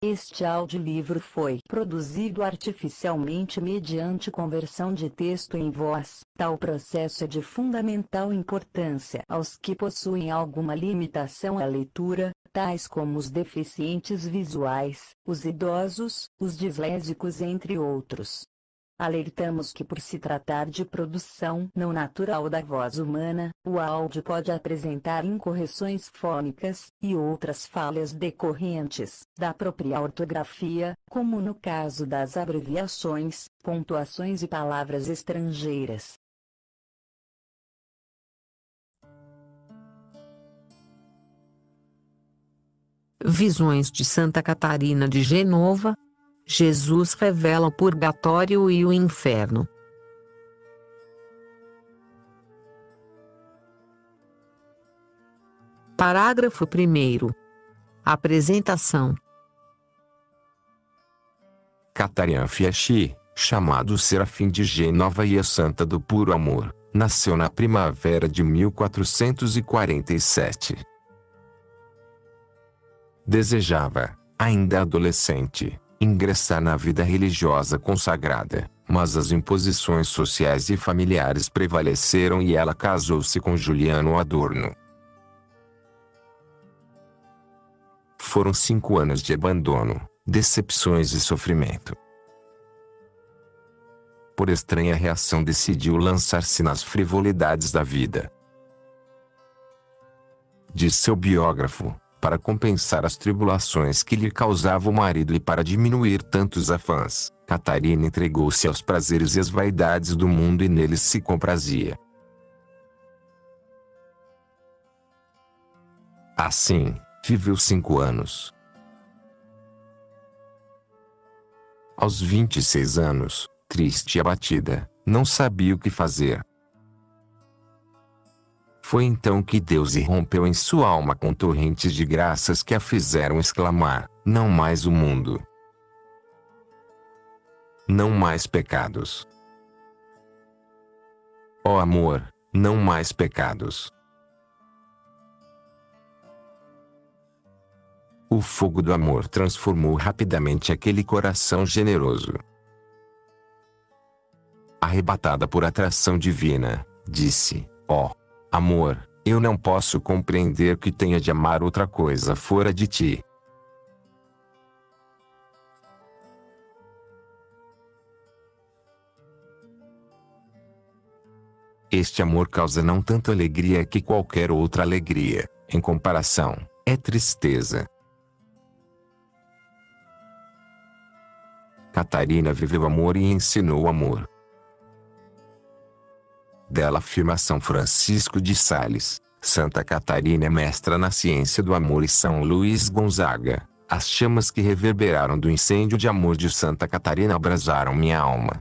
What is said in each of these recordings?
Este audiolivro foi produzido artificialmente mediante conversão de texto em voz. Tal processo é de fundamental importância aos que possuem alguma limitação à leitura, tais como os deficientes visuais, os idosos, os dislésicos, entre outros. Alertamos que, por se tratar de produção não natural da voz humana, o áudio pode apresentar incorreções fônicas e outras falhas decorrentes da própria ortografia, como no caso das abreviações, pontuações e palavras estrangeiras. Visões de Santa Catarina de Genova. Jesus revela o purgatório e o inferno. Parágrafo 1º. Apresentação. Catarina Fieschi, chamado Serafim de Genova e a Santa do Puro Amor, nasceu na primavera de 1447. Desejava, ainda adolescente, ingressar na vida religiosa consagrada, mas as imposições sociais e familiares prevaleceram e ela casou-se com Juliano Adorno. Foram 5 anos de abandono, decepções e sofrimento. Por estranha reação, decidiu lançar-se nas frivolidades da vida. Diz seu biógrafo: para compensar as tribulações que lhe causava o marido e para diminuir tantos afãs, Catarina entregou-se aos prazeres e às vaidades do mundo e neles se comprazia. Assim, viveu 5 anos. Aos 26 anos, triste e abatida, não sabia o que fazer. Foi então que Deus irrompeu em sua alma com torrentes de graças que a fizeram exclamar: não mais o mundo, não mais pecados. Ó amor, não mais pecados. O fogo do amor transformou rapidamente aquele coração generoso. Arrebatada por atração divina, disse: ó amor, eu não posso compreender que tenha de amar outra coisa fora de ti. Este amor causa não tanto alegria que qualquer outra alegria, em comparação, é tristeza. Catarina viveu amor e ensinou amor. Dela afirma São Francisco de Sales: Santa Catarina é mestra na ciência do amor, e São Luís Gonzaga: as chamas que reverberaram do incêndio de amor de Santa Catarina abrasaram minha alma.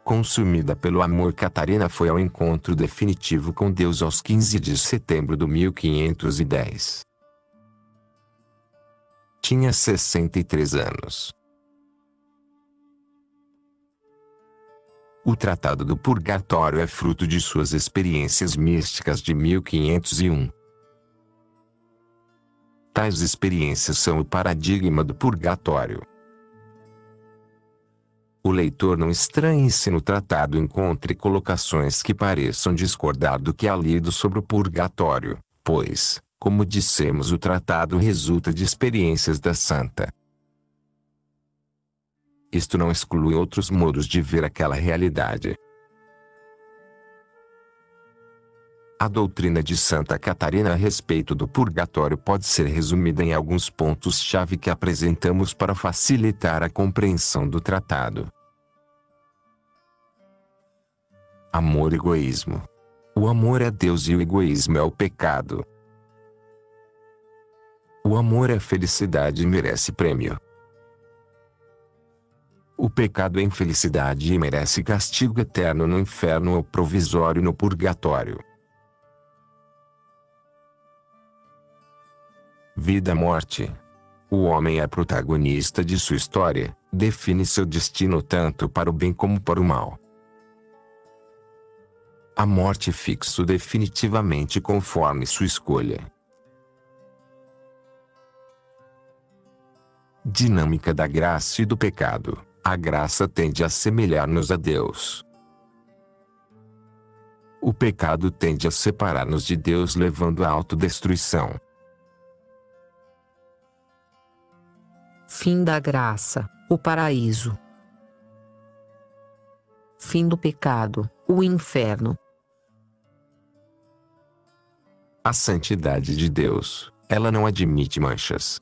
Consumida pelo amor, Catarina foi ao encontro definitivo com Deus aos 15 de setembro de 1510. Tinha 63 anos. O Tratado do Purgatório é fruto de suas experiências místicas de 1501. Tais experiências são o paradigma do purgatório. O leitor não estranhe se no tratado encontre colocações que pareçam discordar do que há lido sobre o purgatório, pois, como dissemos, o tratado resulta de experiências da santa. Isto não exclui outros modos de ver aquela realidade. A doutrina de Santa Catarina a respeito do purgatório pode ser resumida em alguns pontos-chave que apresentamos para facilitar a compreensão do tratado. Amor e egoísmo. O amor é Deus e o egoísmo é o pecado. O amor é felicidade e merece prêmio. O pecado é infelicidade e merece castigo eterno no inferno ou provisório no purgatório. Vida-morte. O homem é protagonista de sua história, define seu destino tanto para o bem como para o mal. A morte fixo definitivamente conforme sua escolha. Dinâmica da graça e do pecado. A graça tende a assemelhar-nos a Deus. O pecado tende a separar-nos de Deus, levando à autodestruição. Fim da graça, o paraíso. Fim do pecado, o inferno. A santidade de Deus, ela não admite manchas.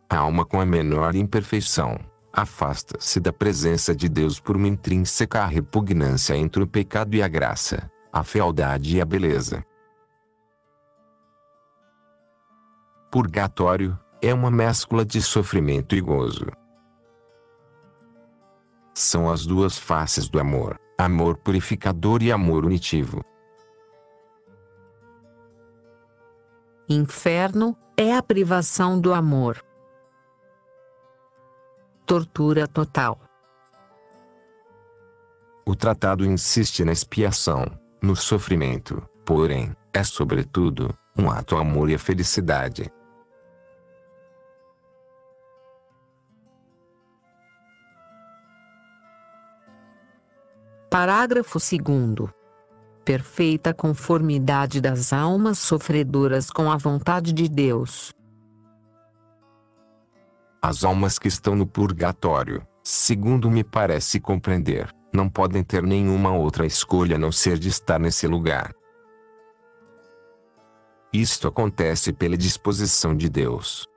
A alma com a menor imperfeição afasta-se da presença de Deus por uma intrínseca repugnância entre o pecado e a graça, a fealdade e a beleza. Purgatório é uma mescla de sofrimento e gozo. São as duas faces do amor, amor purificador e amor unitivo. Inferno é a privação do amor. Tortura total. O tratado insiste na expiação, no sofrimento, porém, é sobretudo um ato ao amor e à felicidade. Parágrafo 2º. Perfeita conformidade das almas sofredoras com a vontade de Deus. As almas que estão no purgatório, segundo me parece compreender, não podem ter nenhuma outra escolha a não ser de estar nesse lugar. Isto acontece pela disposição de Deus.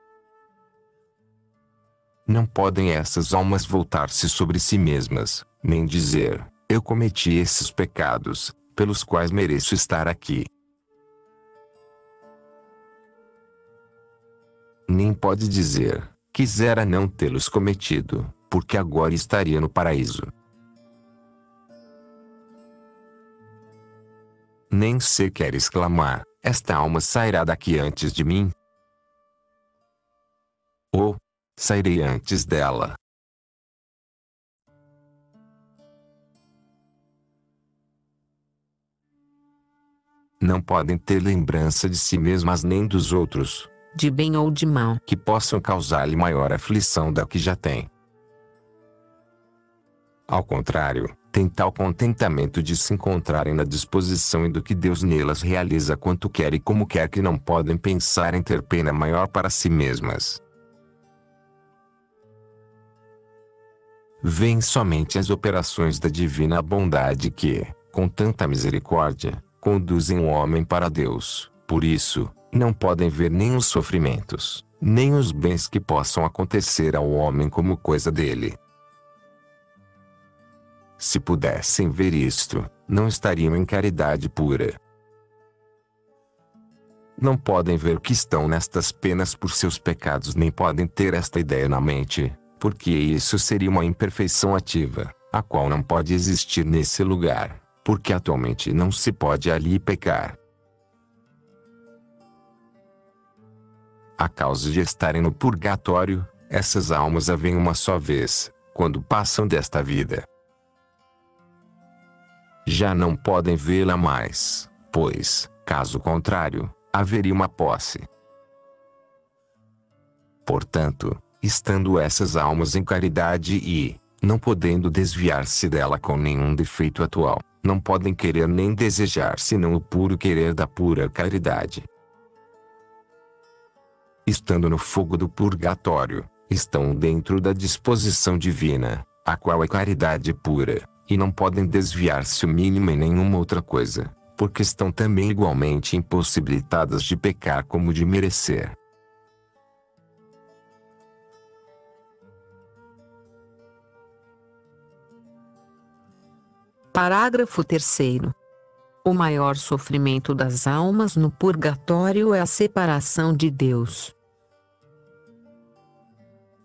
Não podem essas almas voltar-se sobre si mesmas, nem dizer: eu cometi esses pecados, pelos quais mereço estar aqui. Nem pode dizer: quisera não tê-los cometido, porque agora estaria no paraíso. Nem sequer exclamar: esta alma sairá daqui antes de mim? Ou: sairei antes dela. Não podem ter lembrança de si mesmas nem dos outros, de bem ou de mal, que possam causar-lhe maior aflição da que já tem. Ao contrário, tem tal contentamento de se encontrarem na disposição e do que Deus nelas realiza quanto quer e como quer, que não podem pensar em ter pena maior para si mesmas. Vêem somente as operações da divina bondade que, com tanta misericórdia, conduzem o homem para Deus. Por isso, não podem ver nem os sofrimentos, nem os bens que possam acontecer ao homem como coisa dele. Se pudessem ver isto, não estariam em caridade pura. Não podem ver que estão nestas penas por seus pecados, nem podem ter esta ideia na mente, porque isso seria uma imperfeição ativa, a qual não pode existir nesse lugar, porque atualmente não se pode ali pecar. A causa de estarem no purgatório, essas almas a veem uma só vez, quando passam desta vida. Já não podem vê-la mais, pois, caso contrário, haveria uma posse. Portanto, estando essas almas em caridade e, não podendo desviar-se dela com nenhum defeito atual, não podem querer nem desejar senão o puro querer da pura caridade. Estando no fogo do purgatório, estão dentro da disposição divina, a qual é caridade pura, e não podem desviar-se o mínimo em nenhuma outra coisa, porque estão também igualmente impossibilitadas de pecar como de merecer. Parágrafo 3º. O maior sofrimento das almas no purgatório é a separação de Deus.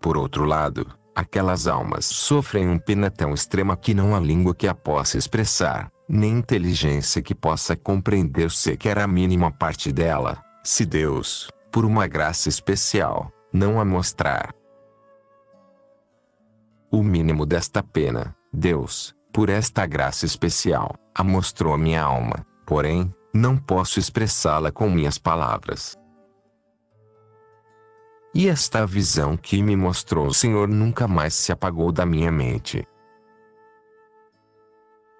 Por outro lado, aquelas almas sofrem uma pena tão extrema que não há língua que a possa expressar, nem inteligência que possa compreender sequer a mínima parte dela, se Deus, por uma graça especial, não a mostrar. O mínimo desta pena, Deus, por esta graça especial, a mostrou à minha alma, porém, não posso expressá-la com minhas palavras. E esta visão que me mostrou o Senhor nunca mais se apagou da minha mente.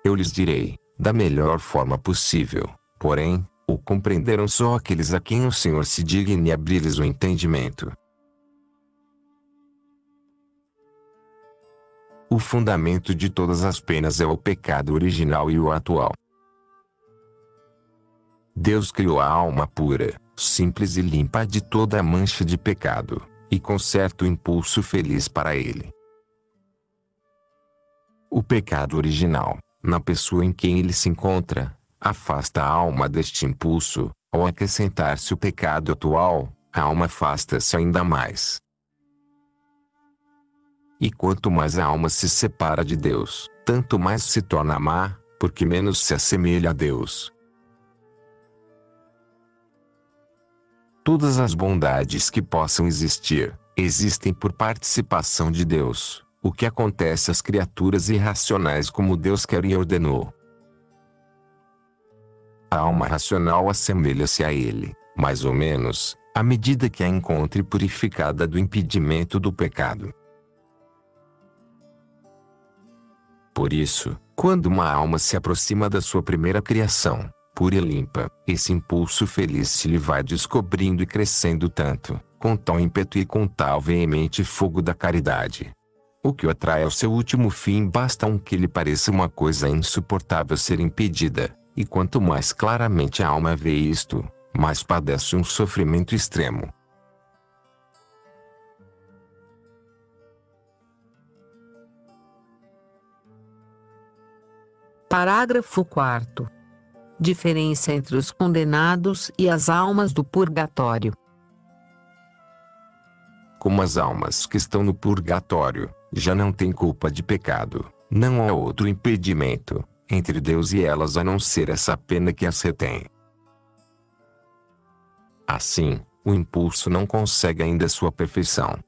Eu lhes direi, da melhor forma possível, porém, o compreenderam só aqueles a quem o Senhor se digne abrir-lhes o entendimento. O fundamento de todas as penas é o pecado original e o atual. Deus criou a alma pura, simples e limpa de toda a mancha de pecado, e com certo impulso feliz para ele. O pecado original, na pessoa em quem ele se encontra, afasta a alma deste impulso. Ao acrescentar-se o pecado atual, a alma afasta-se ainda mais. E quanto mais a alma se separa de Deus, tanto mais se torna má, porque menos se assemelha a Deus. Todas as bondades que possam existir, existem por participação de Deus, o que acontece às criaturas irracionais como Deus quer e ordenou. A alma racional assemelha-se a Ele, mais ou menos, à medida que a encontre purificada do impedimento do pecado. Por isso, quando uma alma se aproxima da sua primeira criação, pura e limpa, esse impulso feliz se lhe vai descobrindo e crescendo tanto, com tal ímpeto e com tal veemente fogo da caridade. O que o atrai ao seu último fim basta que lhe pareça uma coisa insuportável ser impedida, e quanto mais claramente a alma vê isto, mais padece um sofrimento extremo. Parágrafo 4º. Diferença entre os condenados e as almas do purgatório. Como as almas que estão no purgatório já não têm culpa de pecado, não há outro impedimento entre Deus e elas a não ser essa pena que as retém. Assim, o impulso não consegue ainda sua perfeição.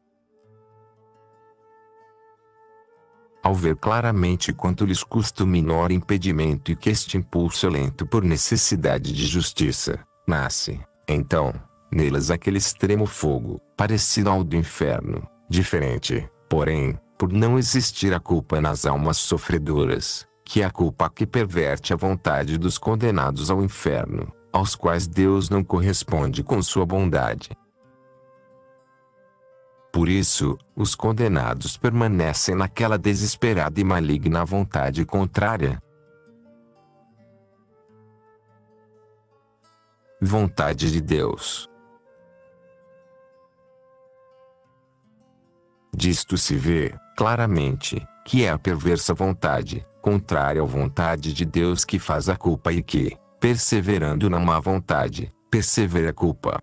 Ao ver claramente quanto lhes custa o menor impedimento e que este impulso é lento por necessidade de justiça, nasce, então, nelas aquele extremo fogo, parecido ao do inferno, diferente, porém, por não existir a culpa nas almas sofredoras, que é a culpa que perverte a vontade dos condenados ao inferno, aos quais Deus não corresponde com sua bondade. Por isso, os condenados permanecem naquela desesperada e maligna vontade contrária. Vontade de Deus. Disto se vê, claramente, que é a perversa vontade, contrária à vontade de Deus que faz a culpa e que, perseverando na má vontade, persevera a culpa.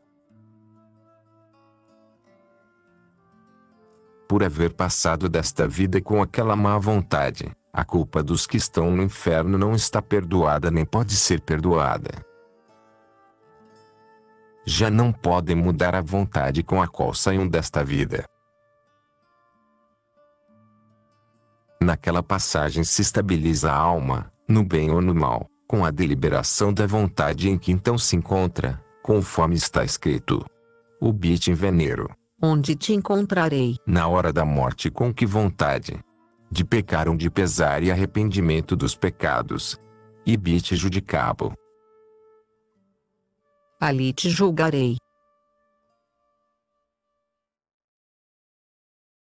Por haver passado desta vida com aquela má vontade, a culpa dos que estão no inferno não está perdoada nem pode ser perdoada. Já não podem mudar a vontade com a qual saiam desta vida. Naquela passagem se estabiliza a alma, no bem ou no mal, com a deliberação da vontade em que então se encontra, conforme está escrito. Ubite in venero. Onde te encontrarei? Na hora da morte com que vontade? De pecar de pesar e arrependimento dos pecados. Ibite judicabo. Ali te julgarei.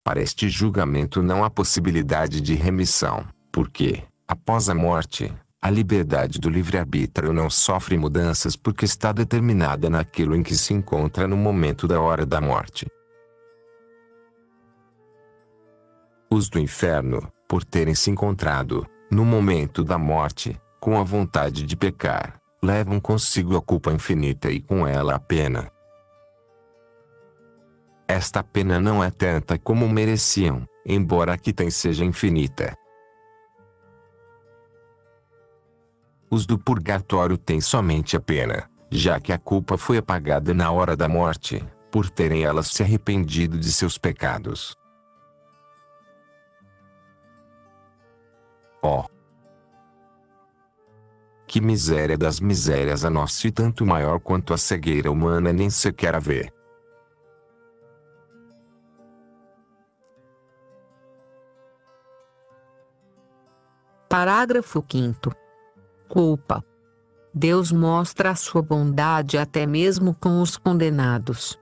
Para este julgamento não há possibilidade de remissão, porque, após a morte, a liberdade do livre-arbítrio não sofre mudanças porque está determinada naquilo em que se encontra no momento da hora da morte. Os do inferno, por terem se encontrado, no momento da morte, com a vontade de pecar, levam consigo a culpa infinita e com ela a pena. Esta pena não é tanta como mereciam, embora a que tem seja infinita. Os do purgatório têm somente a pena, já que a culpa foi apagada na hora da morte, por terem elas se arrependido de seus pecados. Oh! Que miséria das misérias a nossa e tanto maior quanto a cegueira humana nem sequer a vê. Parágrafo 5º. Culpa. Deus mostra a sua bondade até mesmo com os condenados.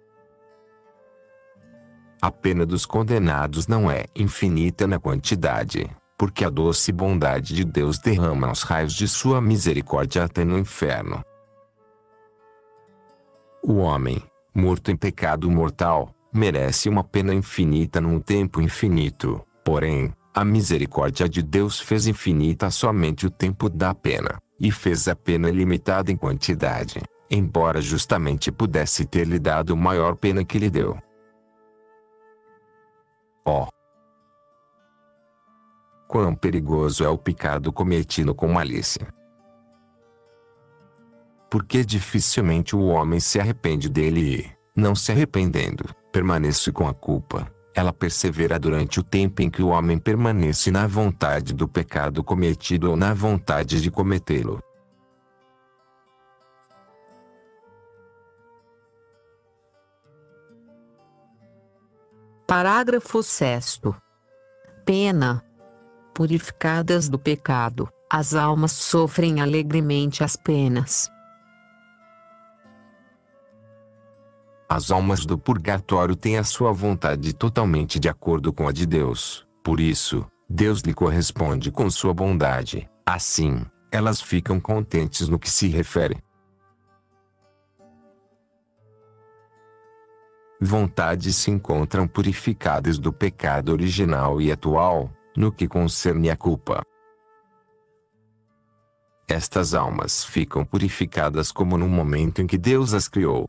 A pena dos condenados não é infinita na quantidade, porque a doce bondade de Deus derrama os raios de sua misericórdia até no inferno. O homem, morto em pecado mortal, merece uma pena infinita num tempo infinito, porém, a misericórdia de Deus fez infinita somente o tempo da pena, e fez a pena ilimitada em quantidade, embora justamente pudesse ter lhe dado maior pena que lhe deu. Ó! Quão perigoso é o pecado cometido com malícia! Porque dificilmente o homem se arrepende dele e, não se arrependendo, permanece com a culpa. Ela persevera durante o tempo em que o homem permanece na vontade do pecado cometido ou na vontade de cometê-lo. Parágrafo 6º. Pena. Purificadas do pecado, as almas sofrem alegremente as penas. As almas do purgatório têm a sua vontade totalmente de acordo com a de Deus. Por isso, Deus lhe corresponde com sua bondade. Assim, elas ficam contentes no que se refere. Vontades se encontram purificadas do pecado original e atual, no que concerne a culpa. Estas almas ficam purificadas como no momento em que Deus as criou.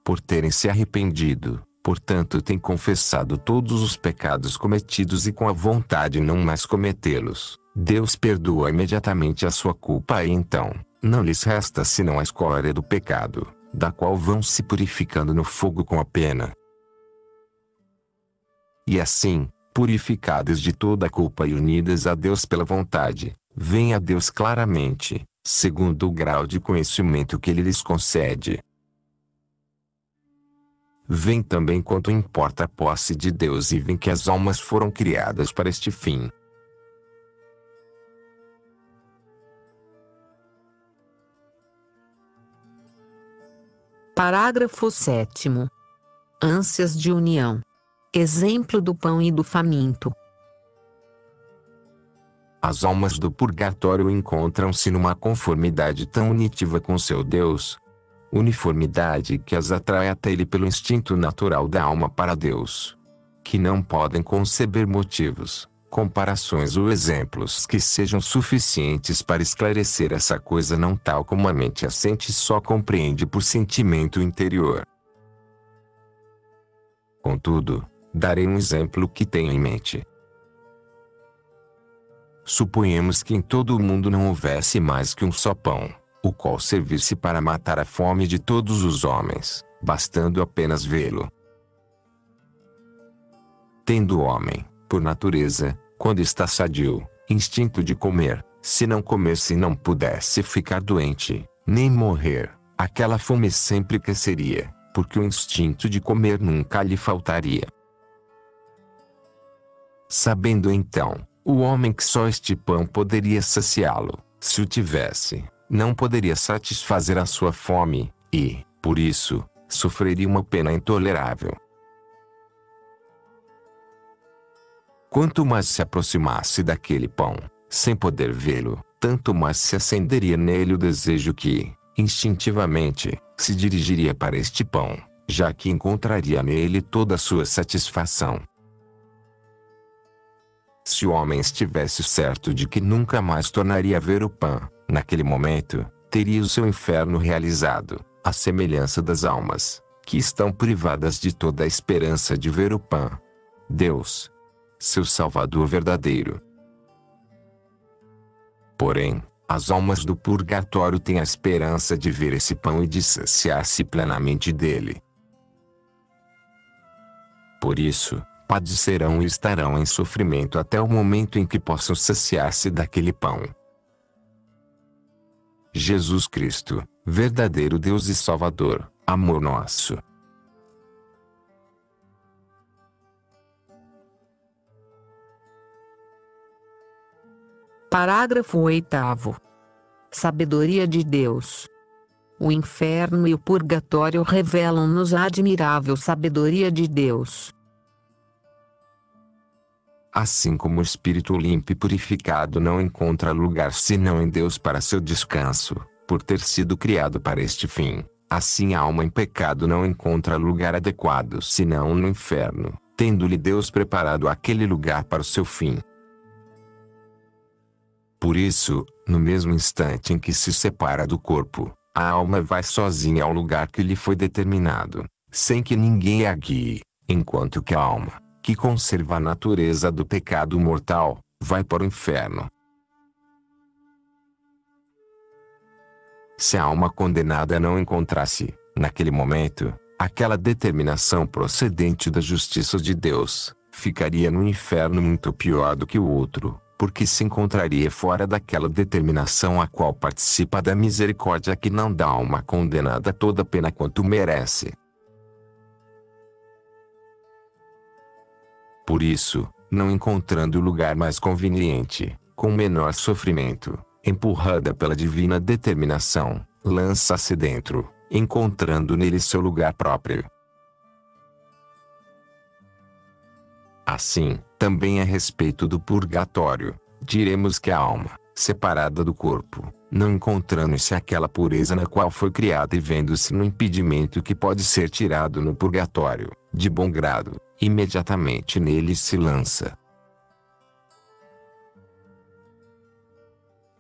Por terem se arrependido, portanto têm confessado todos os pecados cometidos e com a vontade não mais cometê-los, Deus perdoa imediatamente a sua culpa e então, não lhes resta senão a escória do pecado, da qual vão se purificando no fogo com a pena. E assim, purificadas de toda a culpa e unidas a Deus pela vontade, veem a Deus claramente, segundo o grau de conhecimento que Ele lhes concede. Vem também quanto importa a posse de Deus e vem que as almas foram criadas para este fim. Parágrafo 7º. Ânsias de união. Exemplo do pão e do faminto. As almas do purgatório encontram-se numa conformidade tão unitiva com seu Deus, uniformidade que as atrai até ele pelo instinto natural da alma para Deus, que não podem conceber motivos, comparações ou exemplos que sejam suficientes para esclarecer essa coisa não tal como a mente assente só compreende por sentimento interior. Contudo, darei um exemplo que tenho em mente. Suponhamos que em todo o mundo não houvesse mais que um só pão, o qual servisse para matar a fome de todos os homens, bastando apenas vê-lo. Tendo o homem, por natureza, quando está sadio, instinto de comer, se não comesse não pudesse ficar doente, nem morrer, aquela fome sempre cresceria, porque o instinto de comer nunca lhe faltaria. Sabendo então, o homem que só este pão poderia saciá-lo, se o tivesse, não poderia satisfazer a sua fome, e, por isso, sofreria uma pena intolerável. Quanto mais se aproximasse daquele pão, sem poder vê-lo, tanto mais se acenderia nele o desejo que, instintivamente, se dirigiria para este pão, já que encontraria nele toda a sua satisfação. Se o homem estivesse certo de que nunca mais tornaria a ver o pão, naquele momento, teria o seu inferno realizado, à semelhança das almas, que estão privadas de toda a esperança de ver o pão. Deus, seu Salvador verdadeiro. Porém, as almas do purgatório têm a esperança de ver esse pão e de saciar-se plenamente dele. Por isso, padecerão e estarão em sofrimento até o momento em que possam saciar-se daquele pão. Jesus Cristo, verdadeiro Deus e Salvador, amor nosso. Parágrafo 8º. Sabedoria de Deus. O inferno e o purgatório revelam-nos a admirável sabedoria de Deus. Assim como o espírito limpo e purificado não encontra lugar senão em Deus para seu descanso, por ter sido criado para este fim, assim a alma em pecado não encontra lugar adequado senão no inferno, tendo-lhe Deus preparado aquele lugar para o seu fim. Por isso, no mesmo instante em que se separa do corpo, a alma vai sozinha ao lugar que lhe foi determinado, sem que ninguém a guie, enquanto que a alma, que conserva a natureza do pecado mortal, vai para o inferno. Se a alma condenada não encontrasse, naquele momento, aquela determinação procedente da justiça de Deus, ficaria no inferno muito pior do que o outro, porque se encontraria fora daquela determinação a qual participa da misericórdia que não dá a alma condenada toda a pena quanto merece. Por isso, não encontrando lugar mais conveniente, com menor sofrimento, empurrada pela divina determinação, lança-se dentro, encontrando nele seu lugar próprio. Assim, também a respeito do purgatório, diremos que a alma, separada do corpo, não encontrando-se aquela pureza na qual foi criada e vendo-se no impedimento que pode ser tirado no purgatório, de bom grado, imediatamente nele se lança.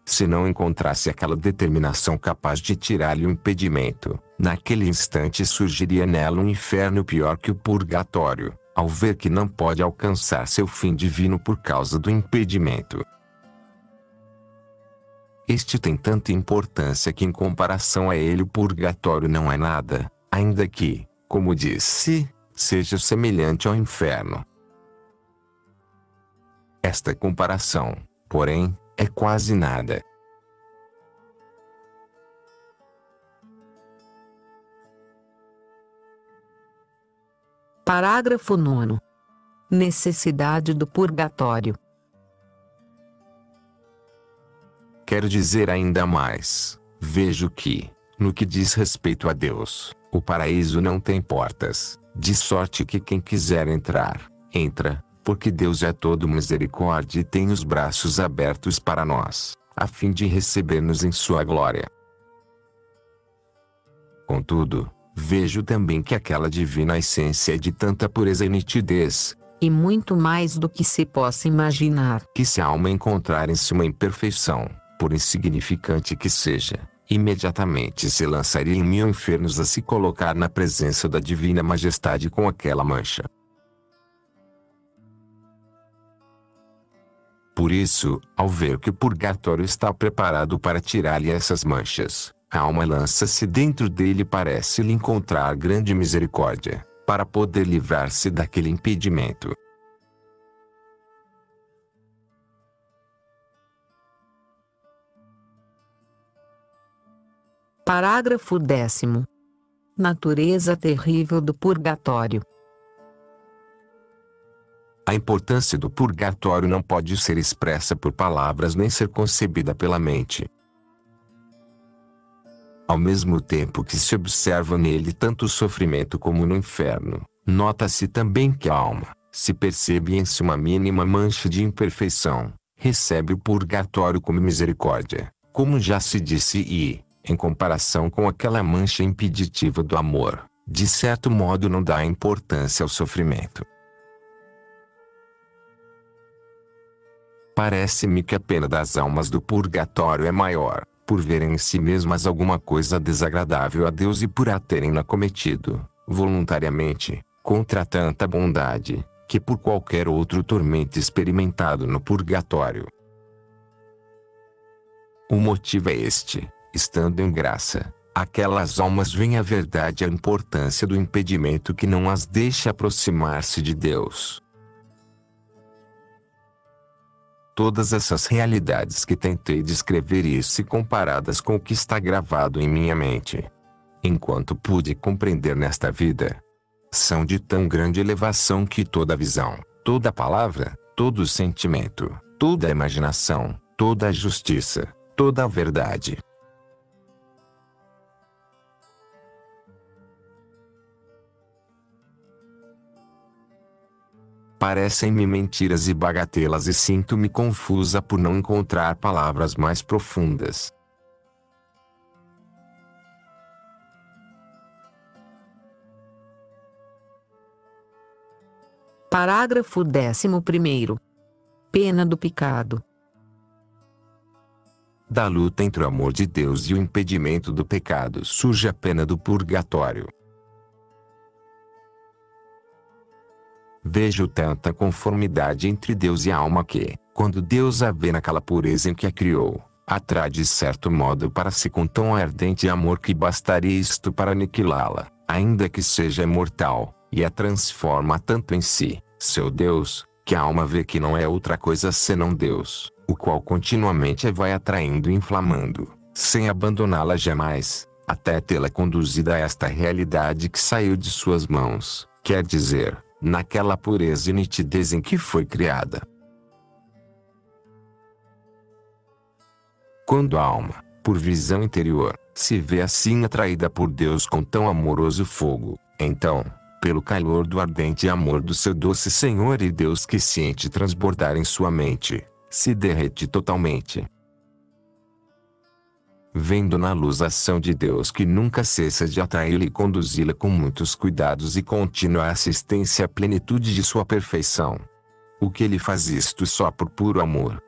Se não encontrasse aquela determinação capaz de tirar-lhe o impedimento, naquele instante surgiria nela um inferno pior que o purgatório, ao ver que não pode alcançar seu fim divino por causa do impedimento. Este tem tanta importância que em comparação a ele o purgatório não é nada, ainda que, como disse, seja semelhante ao inferno. Esta comparação, porém, é quase nada. Parágrafo 9º. Necessidade do purgatório. Quero dizer ainda mais, vejo que, no que diz respeito a Deus, o paraíso não tem portas, de sorte que quem quiser entrar, entra, porque Deus é todo misericórdia e tem os braços abertos para nós, a fim de receber-nos em sua glória. Contudo, vejo também que aquela divina essência é de tanta pureza e nitidez, e muito mais do que se possa imaginar, que se a alma encontrar em si uma imperfeição, por insignificante que seja, imediatamente se lançaria em 1000 infernos a se colocar na presença da divina majestade com aquela mancha. Por isso, ao ver que o purgatório está preparado para tirar-lhe essas manchas, a alma lança-se dentro dele e parece-lhe encontrar grande misericórdia, para poder livrar-se daquele impedimento. Parágrafo 10º. Natureza terrível do purgatório. A importância do purgatório não pode ser expressa por palavras nem ser concebida pela mente. Ao mesmo tempo que se observa nele tanto sofrimento como no inferno, nota-se também que a alma, se percebe em si uma mínima mancha de imperfeição, recebe o purgatório como misericórdia, como já se disse e, em comparação com aquela mancha impeditiva do amor, de certo modo não dá importância ao sofrimento. Parece-me que a pena das almas do purgatório é maior, por verem em si mesmas alguma coisa desagradável a Deus e por a terem-na cometido, voluntariamente, contra tanta bondade, que por qualquer outro tormento experimentado no purgatório. O motivo é este: estando em graça, aquelas almas veem a verdade e a importância do impedimento que não as deixa aproximar-se de Deus. Todas essas realidades que tentei descrever e se comparadas com o que está gravado em minha mente, enquanto pude compreender nesta vida, são de tão grande elevação que toda visão, toda palavra, todo sentimento, toda imaginação, toda a justiça, toda a verdade. Parecem-me mentiras e bagatelas e sinto-me confusa por não encontrar palavras mais profundas. Parágrafo 11º. Pena do pecado. Da luta entre o amor de Deus e o impedimento do pecado surge a pena do purgatório. Vejo tanta conformidade entre Deus e a alma que, quando Deus a vê naquela pureza em que a criou, atrai de certo modo para si com tão ardente amor que bastaria isto para aniquilá-la, ainda que seja mortal, e a transforma tanto em si, seu Deus, que a alma vê que não é outra coisa senão Deus, o qual continuamente a vai atraindo e inflamando, sem abandoná-la jamais, até tê-la conduzida a esta realidade que saiu de suas mãos, quer dizer, naquela pureza e nitidez em que foi criada. Quando a alma, por visão interior, se vê assim atraída por Deus com tão amoroso fogo, então, pelo calor do ardente amor do seu doce Senhor e Deus que sente transbordar em sua mente, se derrete totalmente. Vendo na luz a ação de Deus que nunca cessa de atraí-la e conduzi-la com muitos cuidados e contínua assistência à plenitude de sua perfeição. O que ele faz isto só por puro amor.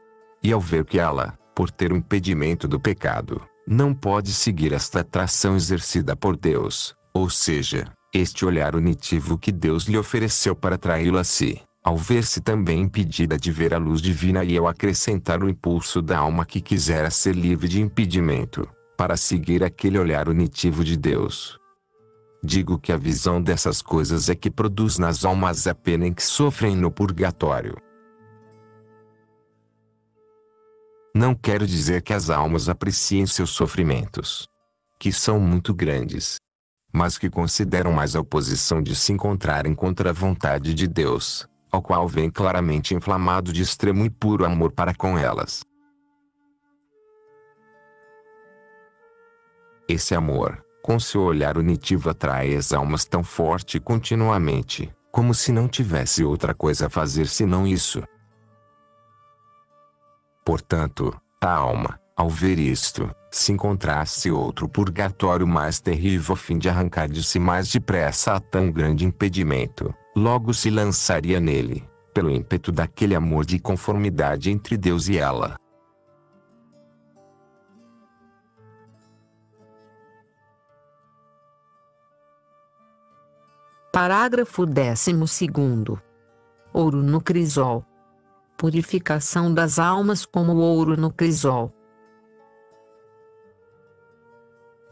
E ao ver que ela, por ter o impedimento do pecado, não pode seguir esta atração exercida por Deus, ou seja, este olhar unitivo que Deus lhe ofereceu para atraí-la a si, ao ver-se também impedida de ver a luz divina e ao acrescentar o impulso da alma que quisera ser livre de impedimento, para seguir aquele olhar unitivo de Deus. Digo que a visão dessas coisas é que produz nas almas a pena em que sofrem no purgatório. Não quero dizer que as almas apreciem seus sofrimentos, que são muito grandes, mas que consideram mais a oposição de se encontrarem contra a vontade de Deus, ao qual vem claramente inflamado de extremo e puro amor para com elas. Esse amor, com seu olhar unitivo, atrai as almas tão forte e continuamente, como se não tivesse outra coisa a fazer senão isso. Portanto, a alma, ao ver isto, se encontrasse outro purgatório mais terrível a fim de arrancar de si mais depressa a tão grande impedimento, logo se lançaria nele, pelo ímpeto daquele amor de conformidade entre Deus e ela. Parágrafo 12º. Ouro no crisol. Purificação das almas como o ouro no crisol.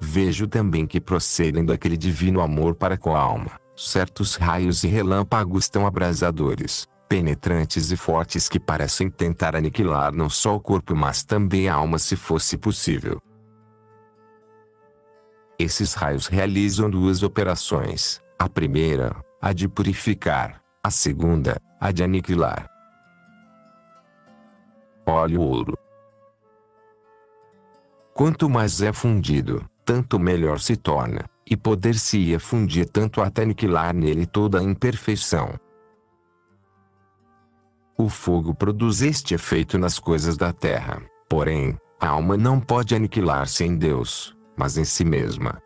Vejo também que procedem daquele divino amor para com a alma, certos raios e relâmpagos tão abrasadores, penetrantes e fortes que parecem tentar aniquilar não só o corpo mas também a alma se fosse possível. Esses raios realizam duas operações, a primeira, a de purificar, a segunda, a de aniquilar. Olha o ouro. Quanto mais é fundido, tanto melhor se torna, e poder-se-ia fundir tanto até aniquilar nele toda a imperfeição. O fogo produz este efeito nas coisas da terra, porém, a alma não pode aniquilar-se em Deus, mas em si mesma.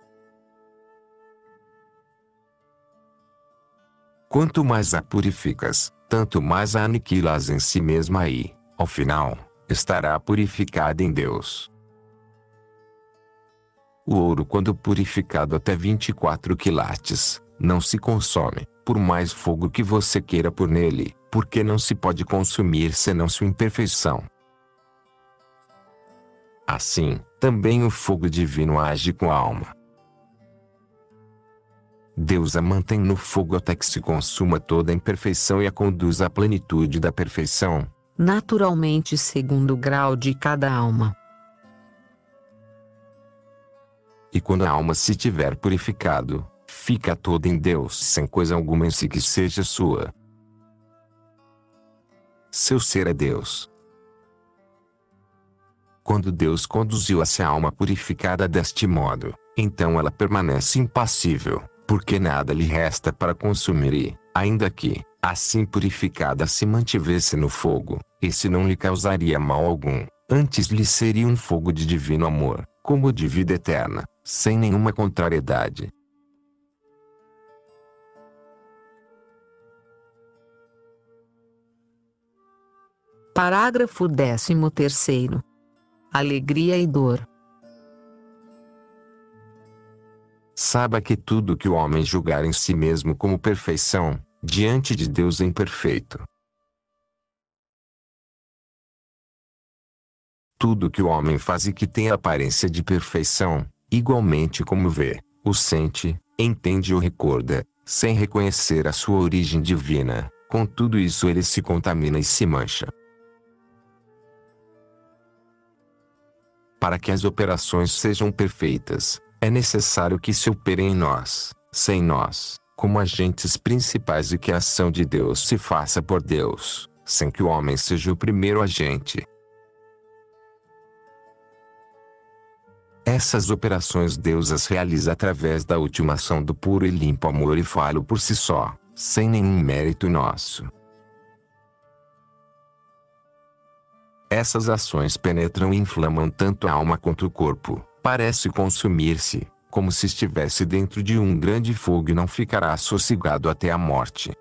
Quanto mais a purificas, tanto mais a aniquilas em si mesma e, ao final, estará purificada em Deus. O ouro, quando purificado até 24 quilates, não se consome, por mais fogo que você queira pôr nele, porque não se pode consumir senão sua imperfeição. Assim, também o fogo divino age com a alma. Deus a mantém no fogo até que se consuma toda a imperfeição e a conduz à plenitude da perfeição, naturalmente segundo o grau de cada alma. E quando a alma se tiver purificado, fica toda em Deus sem coisa alguma em si que seja sua. Seu ser é Deus. Quando Deus conduziu essa alma purificada deste modo, então ela permanece impassível, porque nada lhe resta para consumir e, ainda que, assim purificada se mantivesse no fogo, esse não lhe causaria mal algum, antes lhe seria um fogo de divino amor, como de vida eterna, sem nenhuma contrariedade. Parágrafo 13º. Alegria e dor. Saiba que tudo que o homem julgar em si mesmo como perfeição, diante de Deus é imperfeito. Tudo que o homem faz e que tem a aparência de perfeição, igualmente como vê, o sente, entende ou recorda, sem reconhecer a sua origem divina, com tudo isso ele se contamina e se mancha. Para que as operações sejam perfeitas, é necessário que se operem em nós, sem nós, como agentes principais e que a ação de Deus se faça por Deus, sem que o homem seja o primeiro agente. Essas operações Deus as realiza através da ultimação do puro e limpo amor e falho por si só, sem nenhum mérito nosso. Essas ações penetram e inflamam tanto a alma quanto o corpo, parece consumir-se, como se estivesse dentro de um grande fogo e não ficará sossegado até a morte.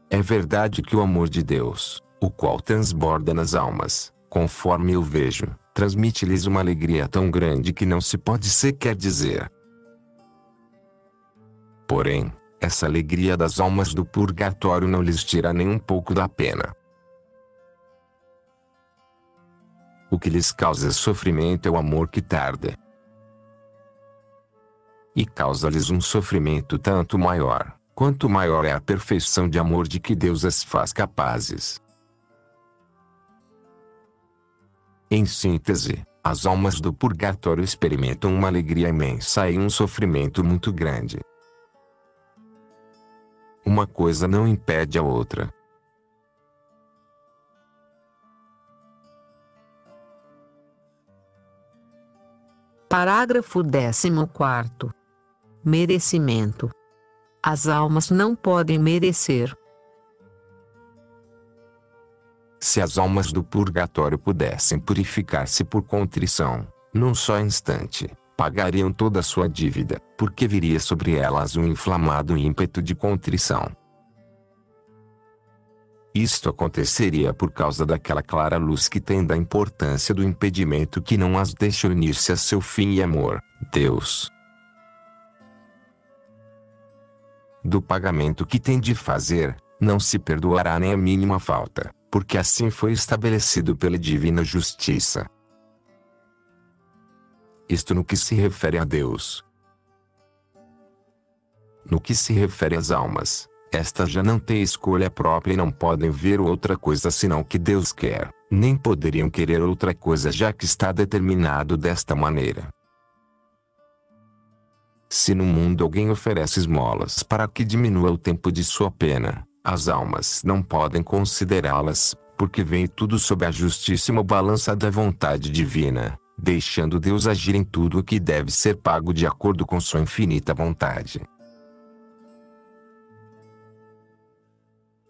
É verdade que o amor de Deus, o qual transborda nas almas, conforme eu vejo, transmite-lhes uma alegria tão grande que não se pode sequer dizer. Porém, essa alegria das almas do purgatório não lhes tira nem um pouco da pena. O que lhes causa sofrimento é o amor que tarda. E causa-lhes um sofrimento tanto maior, quanto maior é a perfeição de amor de que Deus as faz capazes. Em síntese, as almas do purgatório experimentam uma alegria imensa e um sofrimento muito grande. Uma coisa não impede a outra. Parágrafo 14º. Merecimento. As almas não podem merecer. Se as almas do purgatório pudessem purificar-se por contrição, num só instante, pagariam toda a sua dívida, porque viria sobre elas um inflamado ímpeto de contrição. Isto aconteceria por causa daquela clara luz que tem da importância do impedimento que não as deixa unir-se a seu fim e amor, Deus. Do pagamento que tem de fazer, não se perdoará nem a mínima falta, porque assim foi estabelecido pela divina justiça. Isto no que se refere a Deus. No que se refere às almas, estas já não têm escolha própria e não podem ver outra coisa senão o que Deus quer, nem poderiam querer outra coisa já que está determinado desta maneira. Se no mundo alguém oferece esmolas para que diminua o tempo de sua pena, as almas não podem considerá-las, porque vem tudo sob a justíssima balança da vontade divina, deixando Deus agir em tudo o que deve ser pago de acordo com sua infinita vontade.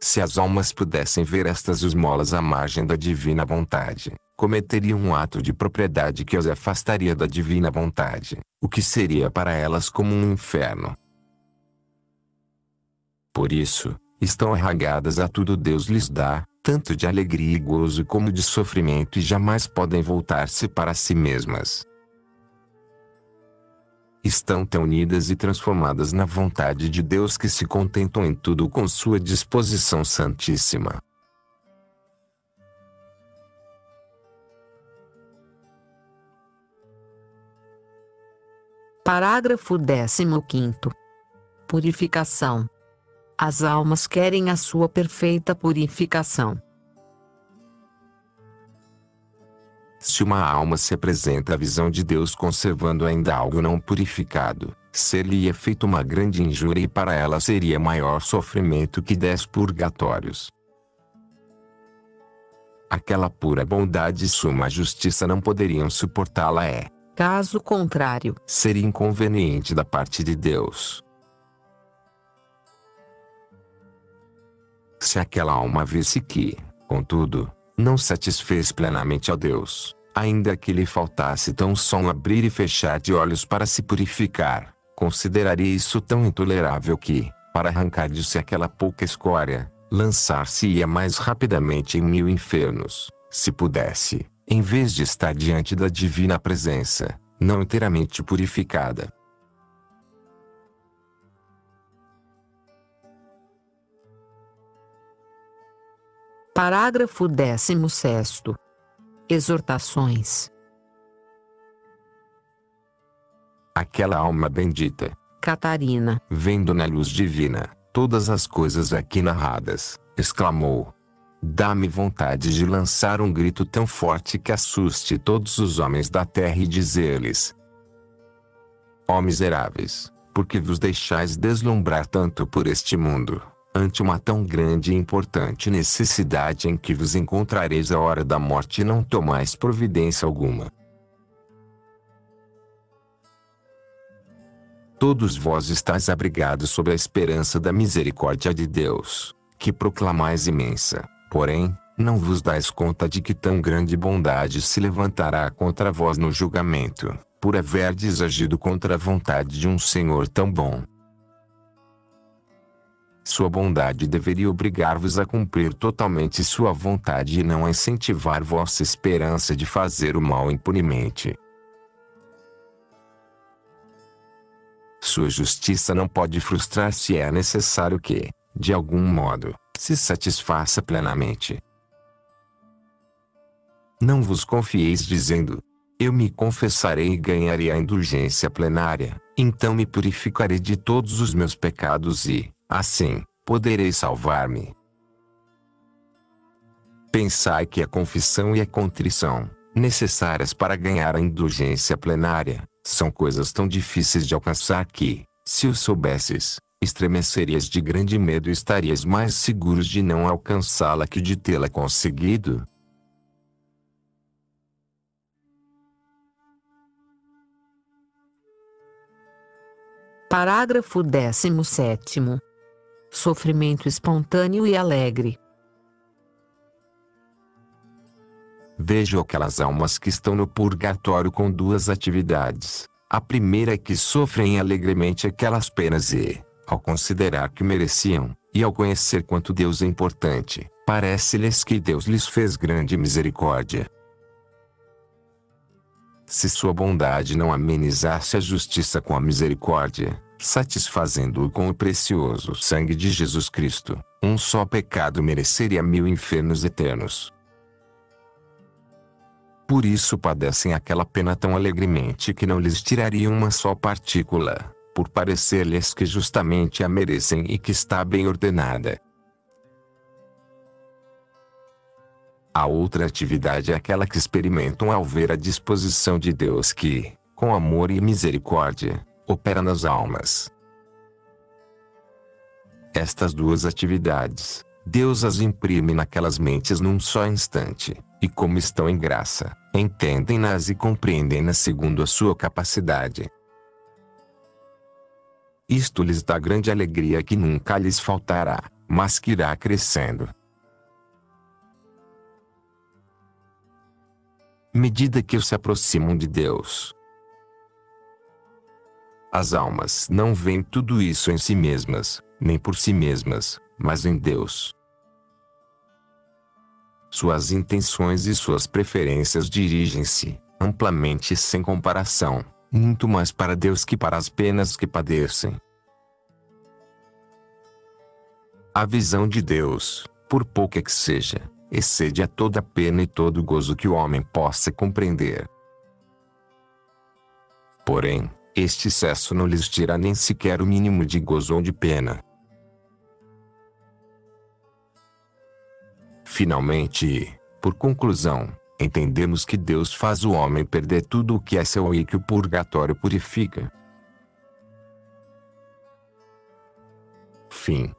Se as almas pudessem ver estas esmolas à margem da divina vontade, cometeriam um ato de propriedade que as afastaria da divina vontade, o que seria para elas como um inferno. Por isso, estão arraigadas a tudo Deus lhes dá, tanto de alegria e gozo como de sofrimento, e jamais podem voltar-se para si mesmas. Estão tão unidas e transformadas na vontade de Deus que se contentam em tudo com sua disposição santíssima. Parágrafo 15º. Purificação. As almas querem a sua perfeita purificação. Se uma alma se apresenta à visão de Deus conservando ainda algo não purificado, ser-lhe-ia feito uma grande injúria e para ela seria maior sofrimento que 10 purgatórios. aquela pura bondade e suma justiça não poderiam suportá-la caso contrário, seria inconveniente da parte de Deus. Se aquela alma visse que, contudo, não satisfez plenamente a Deus, ainda que lhe faltasse tão só um abrir e fechar de olhos para se purificar, consideraria isso tão intolerável que, para arrancar de si aquela pouca escória, lançar-se-ia mais rapidamente em 1000 infernos, se pudesse, em vez de estar diante da divina presença, não inteiramente purificada. Parágrafo 16º. Exortações. Aquela alma bendita, Catarina, vendo na luz divina todas as coisas aqui narradas, exclamou: dá-me vontade de lançar um grito tão forte que assuste todos os homens da terra e dizer-lhes: ó miseráveis, por que vos deixais deslumbrar tanto por este mundo, ante uma tão grande e importante necessidade em que vos encontrareis à hora da morte e não tomais providência alguma? Todos vós estáis abrigados sob a esperança da misericórdia de Deus, que proclamais imensa, porém, não vos dais conta de que tão grande bondade se levantará contra vós no julgamento, por haverdes agido contra a vontade de um Senhor tão bom. Sua bondade deveria obrigar-vos a cumprir totalmente sua vontade e não a incentivar vossa esperança de fazer o mal impunemente. Sua justiça não pode frustrar-se e é necessário que, de algum modo, se satisfaça plenamente. Não vos confieis dizendo: eu me confessarei e ganharei a indulgência plenária, então me purificarei de todos os meus pecados e, assim, poderei salvar-me. Pensai que a confissão e a contrição, necessárias para ganhar a indulgência plenária, são coisas tão difíceis de alcançar que, se o soubesses, estremecerias de grande medo e estarias mais seguros de não alcançá-la que de tê-la conseguido. Parágrafo 17º. Sofrimento espontâneo e alegre. Vejo aquelas almas que estão no purgatório com duas atividades. A primeira é que sofrem alegremente aquelas penas e, ao considerar que mereciam, e ao conhecer quanto Deus é importante, parece-lhes que Deus lhes fez grande misericórdia. Se sua bondade não amenizasse a justiça com a misericórdia, satisfazendo-o com o precioso sangue de Jesus Cristo, um só pecado mereceria 1000 infernos eternos. Por isso padecem aquela pena tão alegremente que não lhes tiraria uma só partícula, por parecer-lhes que justamente a merecem e que está bem ordenada. A outra atividade é aquela que experimentam ao ver a disposição de Deus que, com amor e misericórdia, opera nas almas. Estas duas atividades, Deus as imprime naquelas mentes num só instante, e como estão em graça, entendem-nas e compreendem-nas segundo a sua capacidade. Isto lhes dá grande alegria que nunca lhes faltará, mas que irá crescendo. Medida que se aproximam de Deus, as almas não veem tudo isso em si mesmas, nem por si mesmas, mas em Deus. Suas intenções e suas preferências dirigem-se, amplamente e sem comparação, muito mais para Deus que para as penas que padecem. A visão de Deus, por pouca que seja, excede a toda pena e todo gozo que o homem possa compreender. Porém, este excesso não lhes tira nem sequer o mínimo de gozo ou de pena. Finalmente, por conclusão, entendemos que Deus faz o homem perder tudo o que é seu e que o purgatório purifica. Fim.